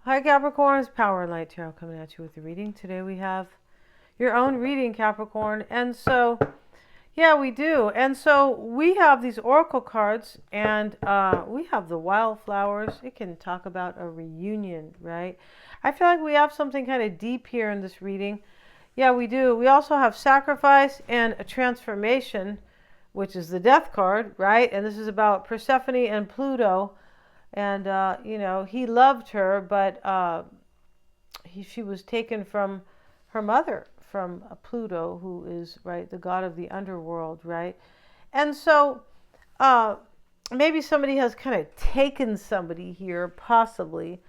Hi Capricorn, it's Power and Light Tarot coming at you with the reading. Today we have your own reading, Capricorn. And so, yeah, we do. And so we have these oracle cards, and we have the wildflowers. It can talk about a reunion, right? I feel like we have something kind of deep here in this reading. Yeah, we do. We also have sacrifice and a transformation, which is the death card, right? And this is about Persephone and Pluto. And, he loved her, but she was taken from her mother, from Pluto, who is, right, the god of the underworld, right? And so uh, maybe somebody has kind of taken somebody here, possibly.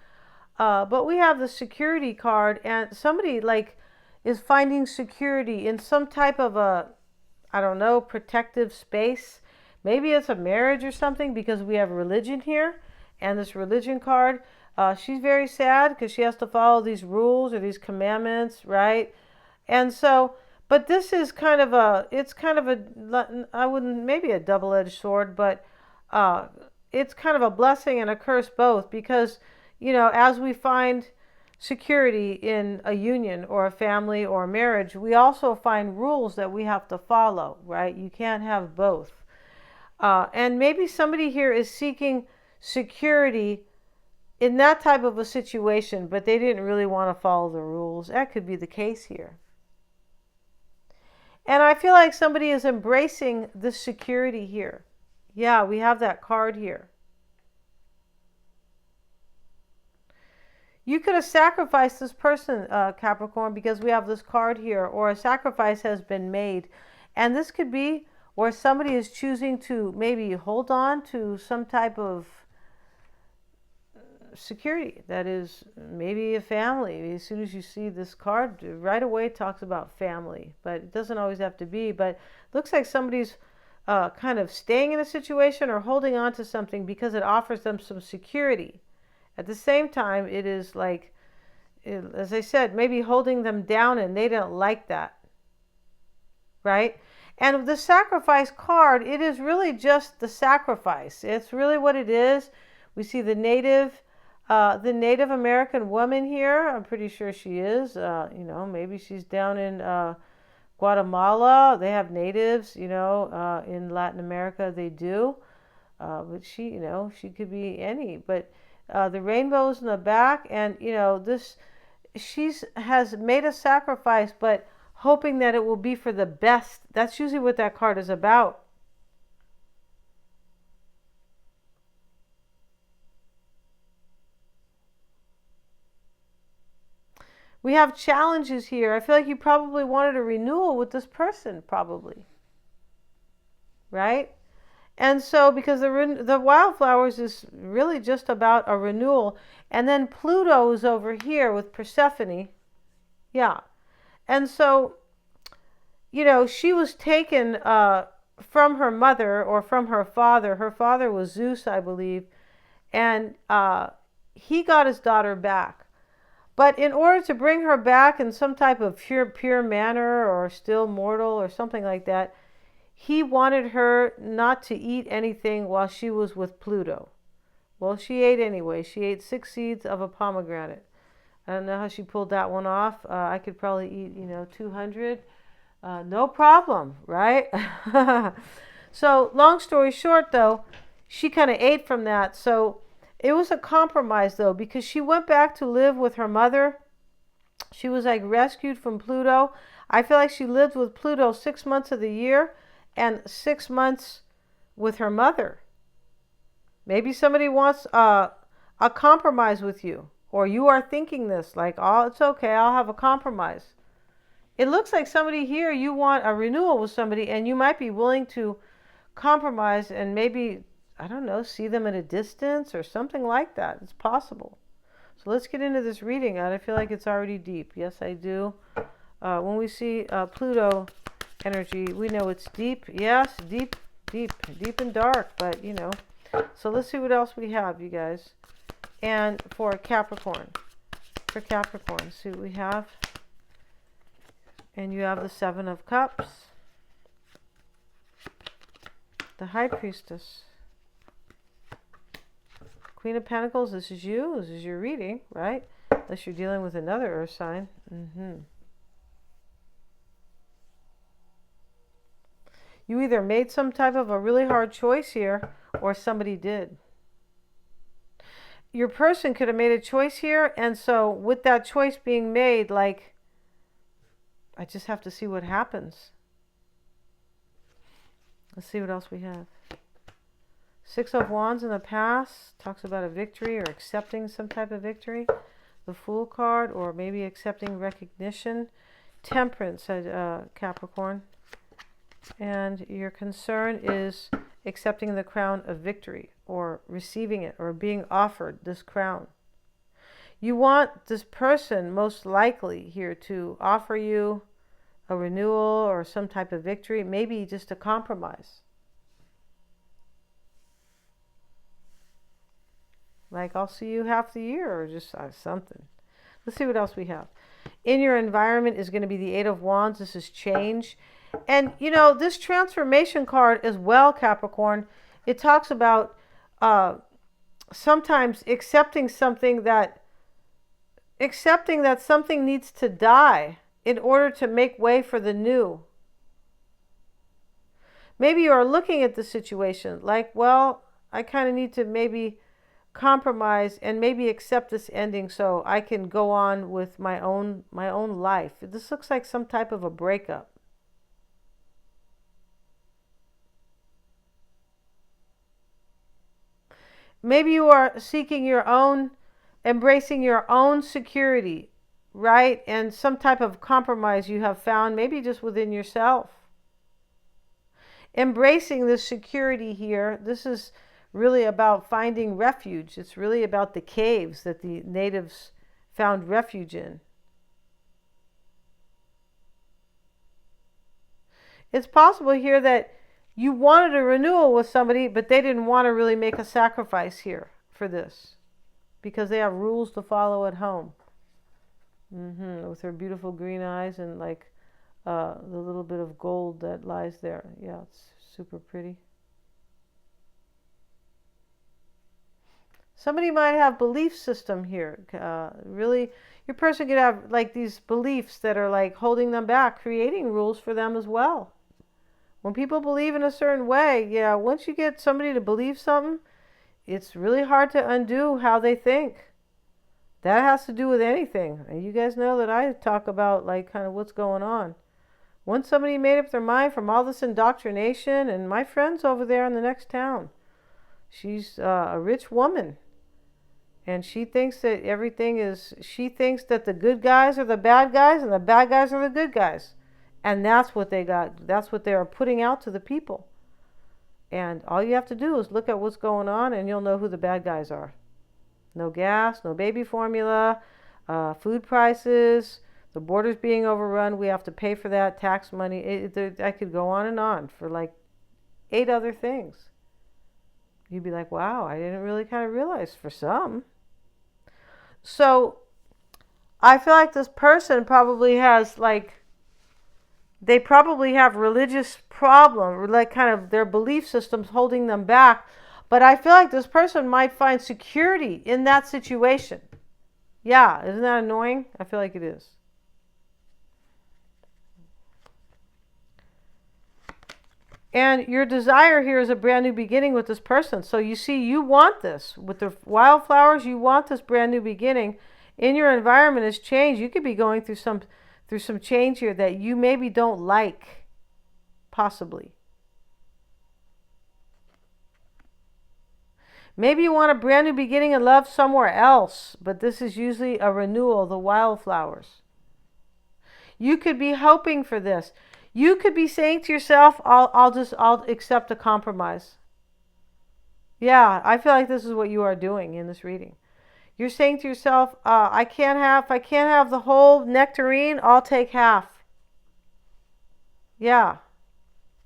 But we have the security card, and somebody, like, is finding security in some type of I don't know, protective space. Maybe it's a marriage or something, because we have religion here. And this religion card, she's very sad because she has to follow these rules or these commandments, right? And so, but this is kind of it's kind of I wouldn't, maybe a double-edged sword, but it's kind of a blessing and a curse both, because, as we find security in a union or a family or a marriage, we also find rules that we have to follow, right? You can't have both. And maybe somebody here is seeking security in that type of a situation, but they didn't really want to follow the rules. That could be the case here. And I feel like somebody is embracing the security here. Yeah, we have that card here. You could have sacrificed this person, Capricorn, because we have this card here, or a sacrifice has been made. And this could be where somebody is choosing to maybe hold on to some type of security, that is maybe a family. As soon as you see this card, right away it talks about family, but it doesn't always have to be. But it looks like somebody's kind of staying in a situation or holding on to something because it offers them some security. At the same time, it is like, as I said, maybe holding them down, and they don't like that, right? And the sacrifice card, it is really just the sacrifice. It's really what it is. We see the Native American woman here. I'm pretty sure she is. Maybe she's down in Guatemala. They have natives, in Latin America they do. But she could be any. But the rainbows in the back, and, has made a sacrifice, but hoping that it will be for the best. That's usually what that card is about. We have challenges here. I feel like you probably wanted a renewal with this person, probably. Right? And so, because the wildflowers is really just about a renewal. And then Pluto is over here with Persephone. Yeah. And so, she was taken from her mother or from her father. Her father was Zeus, I believe. And he got his daughter back. But in order to bring her back in some type of pure manner, or still mortal or something like that, he wanted her not to eat anything while she was with Pluto. Well, she ate anyway. She ate 6 seeds of a pomegranate. I don't know how she pulled that one off. I could probably eat, 200. No problem, right? So, long story short, though, she kind of ate from that. So it was a compromise, though, because she went back to live with her mother. She was like rescued from Pluto. I feel like she lived with Pluto 6 months of the year and 6 months with her mother. Maybe somebody wants a compromise with you, or you are thinking this, like, oh, it's okay, I'll have a compromise. It looks like somebody here, you want a renewal with somebody, and you might be willing to compromise and maybe, I don't know, see them at a distance or something like that. It's possible. So let's get into this reading. I feel like it's already deep. Yes, I do. When we see Pluto energy, we know it's deep. Yes, deep and dark, but, So let's see what else we have, you guys. And for Capricorn. See what we have. And you have the 7 of Cups. The High Priestess. Queen of Pentacles, this is you. This is your reading, right? Unless you're dealing with another earth sign. You either made some type of a really hard choice here, or somebody did. Your person could have made a choice here, and so with that choice being made, like, I just have to see what happens. Let's see what else we have. Six of Wands in the past talks about a victory or accepting some type of victory. The Fool card, or maybe accepting recognition. Temperance, Capricorn. And your concern is accepting the crown of victory, or receiving it, or being offered this crown. You want this person most likely here to offer you a renewal or some type of victory, maybe just a compromise. Like, I'll see you half the year, or just something. Let's see what else we have. In your environment is going to be the Eight of Wands. This is change. And, you know, this transformation card as well, Capricorn, it talks about sometimes accepting that something needs to die in order to make way for the new. Maybe you are looking at the situation like, well, I kind of need to maybe compromise and maybe accept this ending so I can go on with my own life. This looks like some type of a breakup. Maybe you are seeking your own, embracing your own security, right? And some type of compromise you have found, maybe just within yourself. Embracing the security here, this is really about finding refuge. It's really about the caves that the natives found refuge in. It's possible here that you wanted a renewal with somebody, but they didn't want to really make a sacrifice here for this because they have rules to follow at home. With her beautiful green eyes and like the little bit of gold that lies there. Yeah, it's super pretty. Somebody might have belief system here. Really, your person could have like these beliefs that are like holding them back, creating rules for them as well. When people believe in a certain way, yeah, once you get somebody to believe something, it's really hard to undo how they think. That has to do with anything. And you guys know that I talk about like kind of what's going on. Once somebody made up their mind from all this indoctrination, and my friend's over there in the next town, she's a rich woman. And she thinks that she thinks that the good guys are the bad guys and the bad guys are the good guys. And that's what they got. That's what they are putting out to the people. And all you have to do is look at what's going on and you'll know who the bad guys are. No gas, no baby formula, food prices, the borders being overrun. We have to pay for that, tax money. I could go on and on for like 8 other things. You'd be like, wow, I didn't really kind of realize for some. So I feel like this person probably has like, they probably have religious problem, like kind of their belief systems holding them back. But I feel like this person might find security in that situation. Yeah, isn't that annoying? I feel like it is. And your desire here is a brand new beginning with this person. So you see, you want this. With the wildflowers, you want this brand new beginning. In your environment has changed. You could be going through some change here that you maybe don't like, possibly. Maybe you want a brand new beginning in love somewhere else, but this is usually a renewal, the wildflowers. You could be hoping for this. You could be saying to yourself, I'll accept a compromise. Yeah, I feel like this is what you are doing in this reading. You're saying to yourself, if I can't have the whole nectarine, I'll take half. Yeah.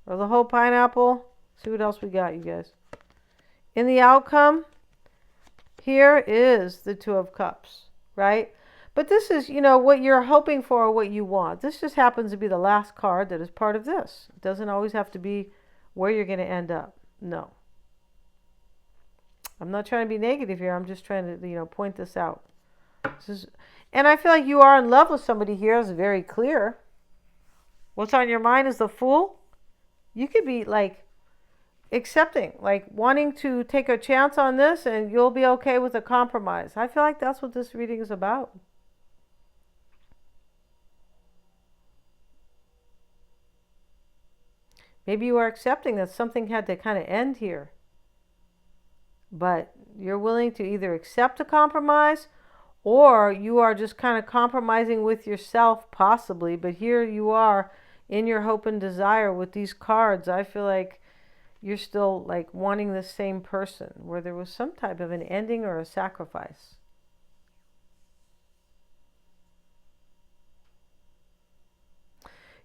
Or the whole pineapple. See what else we got, you guys. In the outcome, here is the Two of Cups, right? But this is, what you're hoping for or what you want. This just happens to be the last card that is part of this. It doesn't always have to be where you're going to end up. No. I'm not trying to be negative here. I'm just trying to, point this out. And I feel like you are in love with somebody here. It's very clear. What's on your mind is the Fool. You could be like accepting, like wanting to take a chance on this, and you'll be okay with a compromise. I feel like that's what this reading is about. Maybe you are accepting that something had to kind of end here. But you're willing to either accept a compromise, or you are just kind of compromising with yourself, possibly. But here you are in your hope and desire with these cards. I feel like you're still like wanting the same person, where there was some type of an ending or a sacrifice.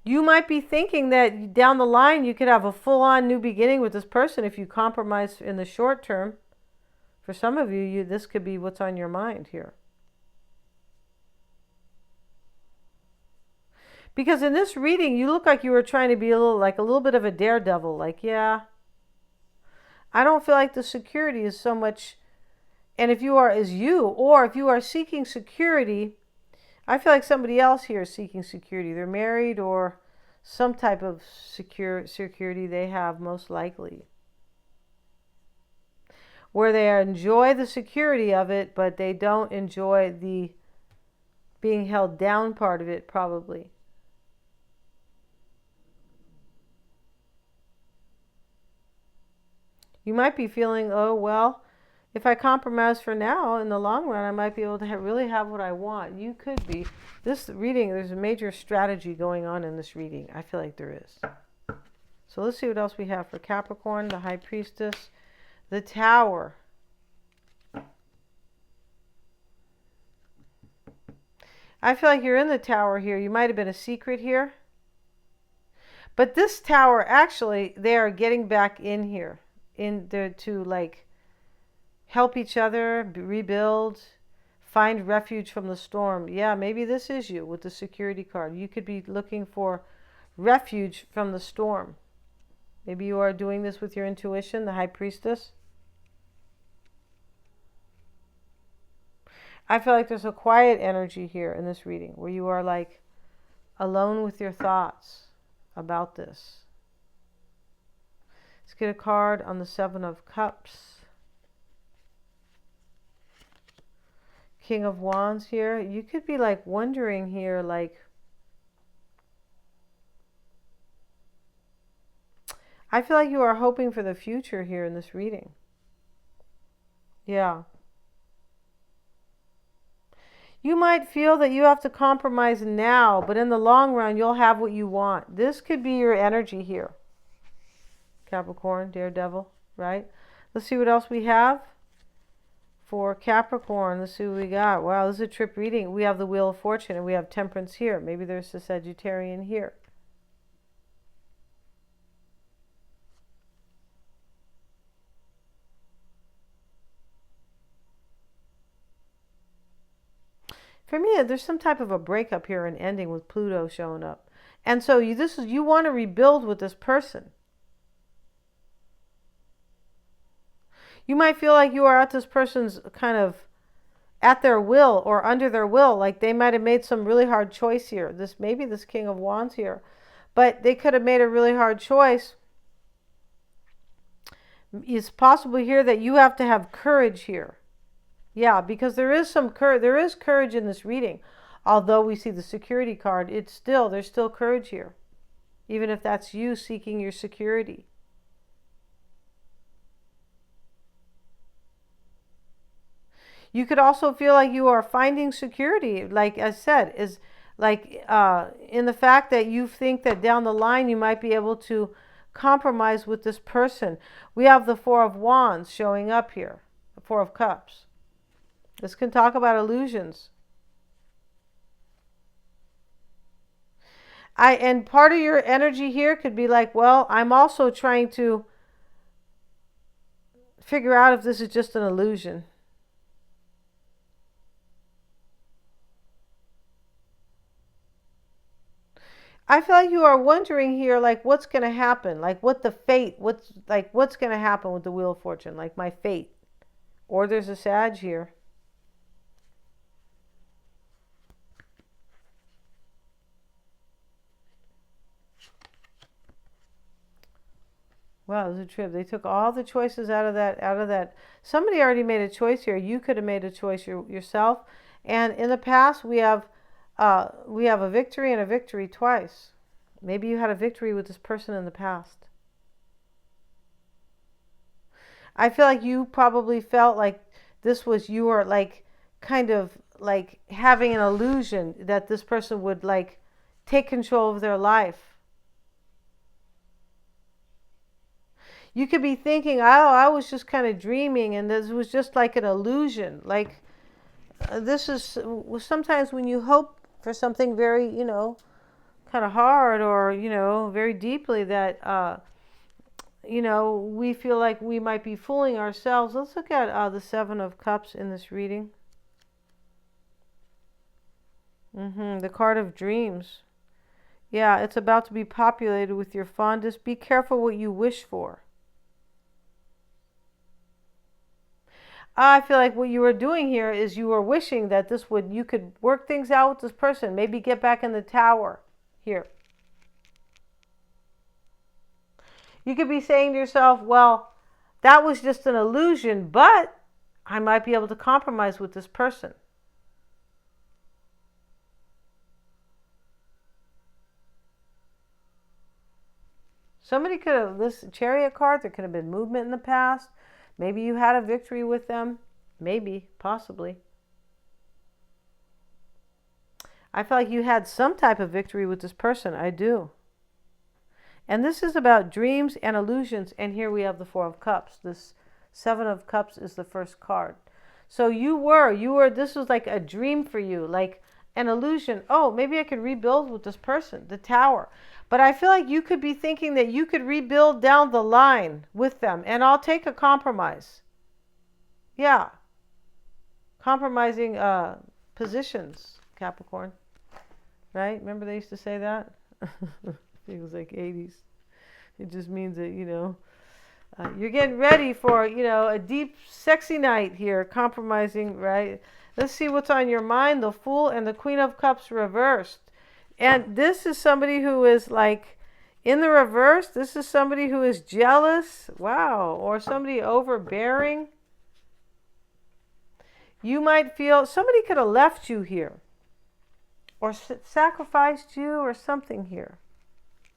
You might be thinking that down the line you could have a full-on new beginning with this person if you compromise in the short term. For some of you, this could be what's on your mind here. Because in this reading, you look like you were trying to be a little bit of a daredevil. Like, yeah, I don't feel like the security is so much. And if you are as you, or if you are seeking security, I feel like somebody else here is seeking security. They're married, or some type of security they have, most likely, where they enjoy the security of it, but they don't enjoy the being held down part of it, probably. You might be feeling, oh, well, if I compromise for now, in the long run, I might be able to really have what I want. You could be. This reading, there's a major strategy going on in this reading. I feel like there is. So let's see what else we have for Capricorn, the High Priestess, the Tower. I feel like you're in the Tower here. You might have been a secret here. But this Tower, actually, they are getting back in here. In there to like help each other, rebuild, find refuge from the storm. Yeah, maybe this is you with the security card. You could be looking for refuge from the storm. Maybe you are doing this with your intuition, the High Priestess. I feel like there's a quiet energy here in this reading where you are like alone with your thoughts about this. Let's get a card on the Seven of Cups. King of Wands here. You could be like wondering here, like, I feel like you are hoping for the future here in this reading. Yeah. You might feel that you have to compromise now, but in the long run, you'll have what you want. This could be your energy here. Capricorn, Daredevil, right? Let's see what else we have for Capricorn. Let's see what we got. Wow, this is a trip reading. We have the Wheel of Fortune, and we have Temperance here. Maybe there's a Sagittarian here. For me, there's some type of a breakup here, an ending with Pluto showing up. And so you want to rebuild with this person. You might feel like you are at this person's kind of at their will or under their will. Like they might have made some really hard choice here. Maybe this King of Wands here. But they could have made a really hard choice. It's possible here that you have to have courage here. Yeah, because there is some courage. There is courage in this reading. Although we see the security card, there's still courage here. Even if that's you seeking your security. You could also feel like you are finding security, like I said, is like in the fact that you think that down the line you might be able to compromise with this person. We have the Four of Wands showing up here, the Four of Cups. This can talk about illusions. And part of your energy here could be like, well, I'm also trying to figure out if this is just an illusion. I feel like you are wondering here, like, what's going to happen? Like, what's going to happen with the Wheel of Fortune? Like, my fate. Or there's a Sag here. Wow, it was a trip. They took all the choices out of that. Somebody already made a choice here. You could have made a choice yourself. And in the past, we have a victory and a victory twice. Maybe you had a victory with this person in the past. I feel like you probably felt like this was your, like, kind of like having an illusion that this person would, like, take control of their life. You could be thinking, oh, I was just kind of dreaming and this was just like an illusion. Like, this is sometimes when you hope for something very, kind of hard or, very deeply that, we feel like we might be fooling ourselves. Let's look at the Seven of Cups in this reading. The card of dreams. Yeah, it's about to be populated with your fondest. Be careful what you wish for. I feel like what you were doing here is you were wishing that you could work things out with this person. Maybe get back in the tower here. You could be saying to yourself, well, that was just an illusion, but I might be able to compromise with this person. Somebody could have, this Chariot card, there could have been movement in the past. Maybe you had a victory with them. Maybe, possibly. I feel like you had some type of victory with this person. I do. And this is about dreams and illusions. And here we have the Four of Cups. This Seven of Cups is the first card. So this was like a dream for you, like an illusion. Oh, maybe I could rebuild with this person, the Tower. But I feel like you could be thinking that you could rebuild down the line with them. And I'll take a compromise. Yeah. Compromising positions, Capricorn. Right? Remember they used to say that? It was like 80s. It just means that, you're getting ready for, a deep, sexy night here. Compromising, right? Let's see what's on your mind. The Fool and the Queen of Cups reversed. And this is somebody who is like, in the reverse, this is somebody who is jealous. Wow. Or somebody overbearing. You might feel, somebody could have left you here. Or sacrificed you or something here.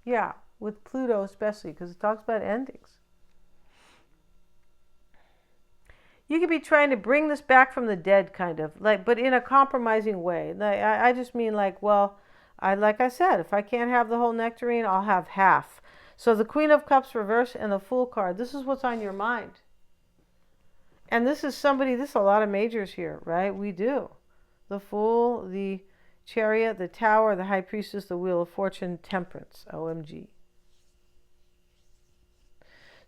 Yeah, with Pluto especially, because it talks about endings. You could be trying to bring this back from the dead, kind of, like, but in a compromising way. I just mean like, well, like I said, if I can't have the whole nectarine, I'll have half. So the Queen of Cups reverse and the Fool card. This is what's on your mind. And this is a lot of majors here, right? We do. The Fool, the Chariot, the Tower, the High Priestess, the Wheel of Fortune, Temperance. OMG.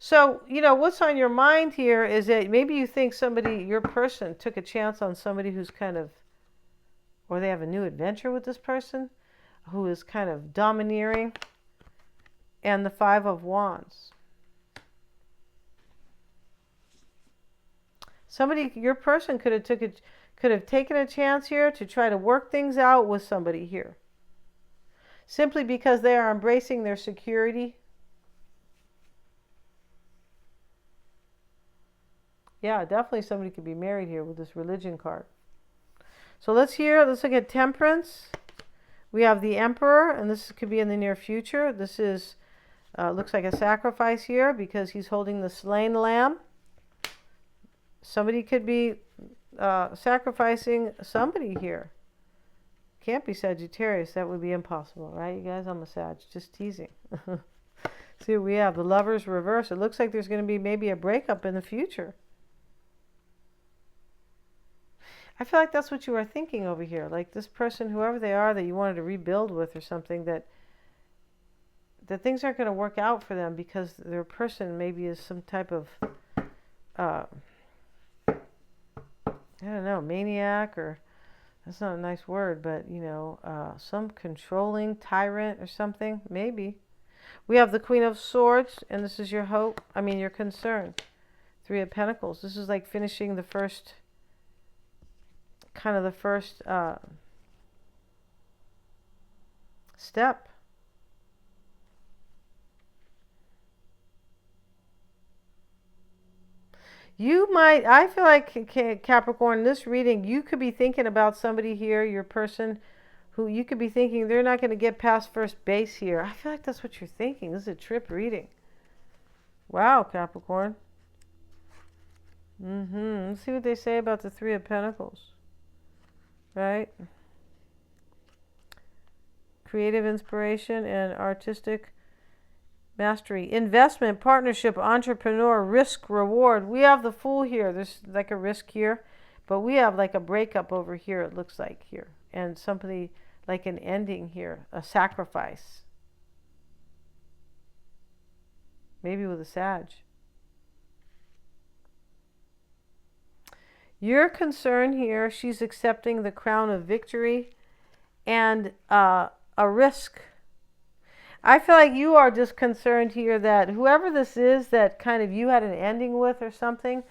So, what's on your mind here is that maybe you think your person took a chance on somebody who's kind of, or they have a new adventure with this person who is kind of domineering. And the Five of Wands. Your person could have taken a chance here to try to work things out with somebody here. Simply because they are embracing their security. Yeah, definitely somebody could be married here with this religion card. So let's look at Temperance. We have the Emperor, and this could be in the near future. This is, looks like a sacrifice here because he's holding the slain lamb. Somebody could be sacrificing somebody here. Can't be Sagittarius. That would be impossible, right, you guys? I'm a Sag. Just teasing. See what we have. The Lovers reverse. It looks like there's going to be maybe a breakup in the future. I feel like that's what you are thinking over here. Like this person, whoever they are, that you wanted to rebuild with or something, that things aren't going to work out for them because their person maybe is some type of, I don't know, maniac, or that's not a nice word, but, some controlling tyrant or something, maybe. We have the Queen of Swords, and this is your hope, your concern. Three of Pentacles. This is like finishing the first, kind of the first step. You might, I feel like Capricorn, in this reading, you could be thinking about somebody here, your person, who you could be thinking they're not going to get past first base here. I feel like that's what you're thinking. This is a trip reading. Wow, Capricorn. Let's see what they say about the Three of Pentacles. Right? Creative inspiration and artistic mastery. Investment, partnership, entrepreneur, risk, reward. We have the Fool here. There's like a risk here. But we have like a breakup over here, it looks like here. And somebody like an ending here. A sacrifice. Maybe with a Sag. Your concern here, she's accepting the crown of victory and a risk. I feel like you are just concerned here that whoever this is that kind of you had an ending with or something,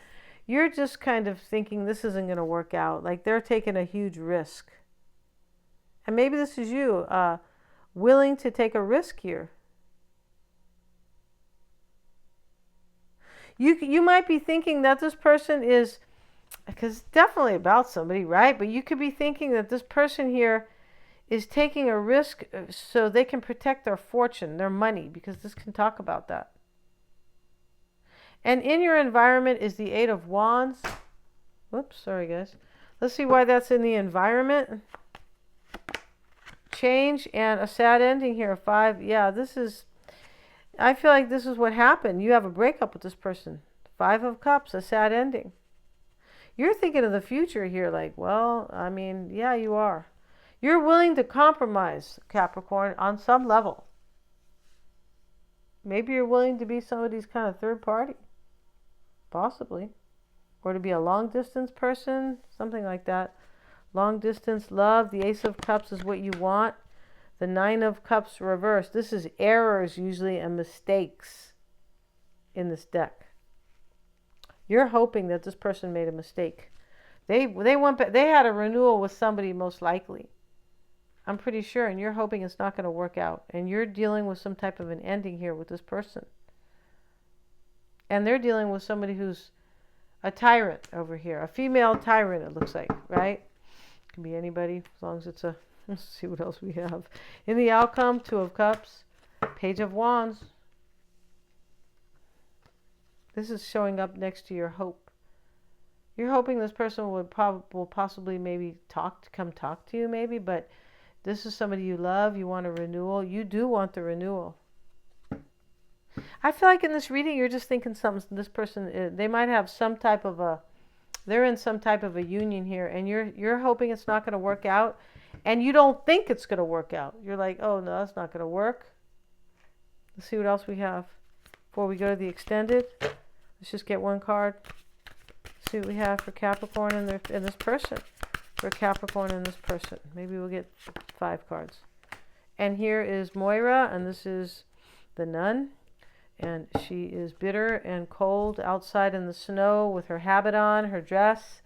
you're just kind of thinking this isn't going to work out. Like they're taking a huge risk. And maybe this is you willing to take a risk here. You might be thinking that this person is, because it's definitely about somebody, right? But you could be thinking that this person here is taking a risk so they can protect their fortune, their money, because this can talk about that. And in your environment is the Eight of Wands. Whoops, sorry guys. Let's see why that's in the environment. Change and a sad ending here. 5. Yeah, this is, I feel like this is what happened. You have a breakup with this person. 5 of Cups, a sad ending. You're thinking of the future here, like, well, I mean, yeah, you are. You're willing to compromise, Capricorn, on some level. Maybe you're willing to be somebody's kind of third party. Possibly. Or to be a long distance person, something like that. Long distance love. The Ace of Cups is what you want. The 9 of Cups reversed. This is errors usually and mistakes in this deck. You're hoping that this person made a mistake. They had a renewal with somebody most likely. I'm pretty sure, and you're hoping it's not going to work out. And you're dealing with some type of an ending here with this person. And they're dealing with somebody who's a tyrant over here. A female tyrant, it looks like, right? Can be anybody, as long as it's a... Let's see what else we have. In the outcome, 2 of Cups, Page of Wands. This is showing up next to your hope. You're hoping this person will possibly maybe come talk to you maybe, but this is somebody you love. You want a renewal. You do want the renewal. I feel like in this reading, you're just thinking something. This person, they might have some type of a, they're in some type of a union here, and you're hoping it's not going to work out, and you don't think it's going to work out. You're like, oh no, that's not going to work. Let's see what else we have before we go to the extended. Let's just get one card. See what we have for Capricorn and this person. For Capricorn and this person. Maybe we'll get 5 cards. And here is Moira, and this is the Nun. And she is bitter and cold outside in the snow with her habit on, her dress.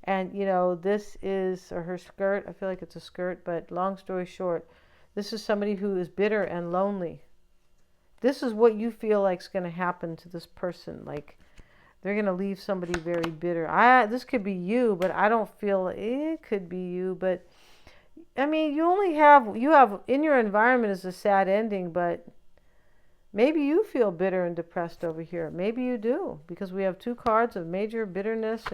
And, you know, this is, or her skirt. I feel like it's a skirt, but long story short, this is somebody who is bitter and lonely. This is what you feel like is going to happen to this person. Like, they're going to leave somebody very bitter. This could be you, but I don't feel it could be you. But, I mean, you have in your environment is a sad ending, but maybe you feel bitter and depressed over here. Maybe you do, because we have 2 cards of major bitterness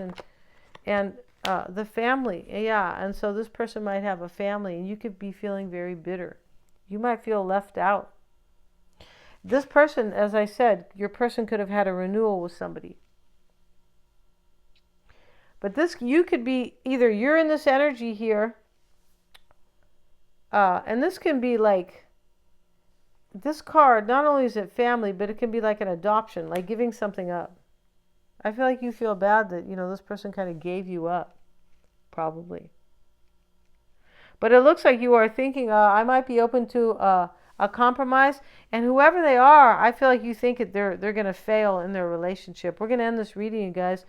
and the family. Yeah, and so this person might have a family, and you could be feeling very bitter. You might feel left out. This person, as I said, your person could have had a renewal with somebody. But this, you could be, either you're in this energy here, and this can be like, this card, not only is it family, but it can be like an adoption, like giving something up. I feel like you feel bad that, you know, this person kind of gave you up, probably. But it looks like you are thinking, I might be open to a compromise. And whoever they are, I feel like you think they're going to fail in their relationship. We're going to end this reading, you guys,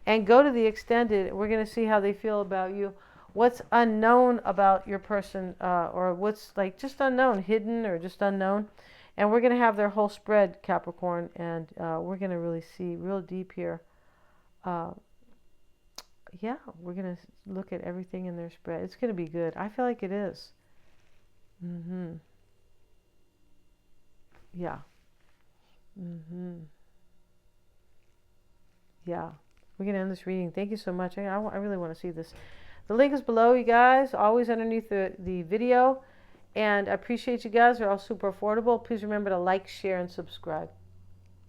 and go to the extended. We're going to see how they feel about you. What's unknown about your person, or what's like just unknown, hidden or just unknown. And we're going to have their whole spread, Capricorn, and we're going to really see real deep here. Yeah, we're going to look at everything in their spread. It's going to be good. I feel like it is. Yeah. Yeah. We're going to end this reading. Thank you so much. I really want to see this. The link is below, you guys, always underneath the video. And I appreciate you guys. They're all super affordable. Please remember to like, share, and subscribe.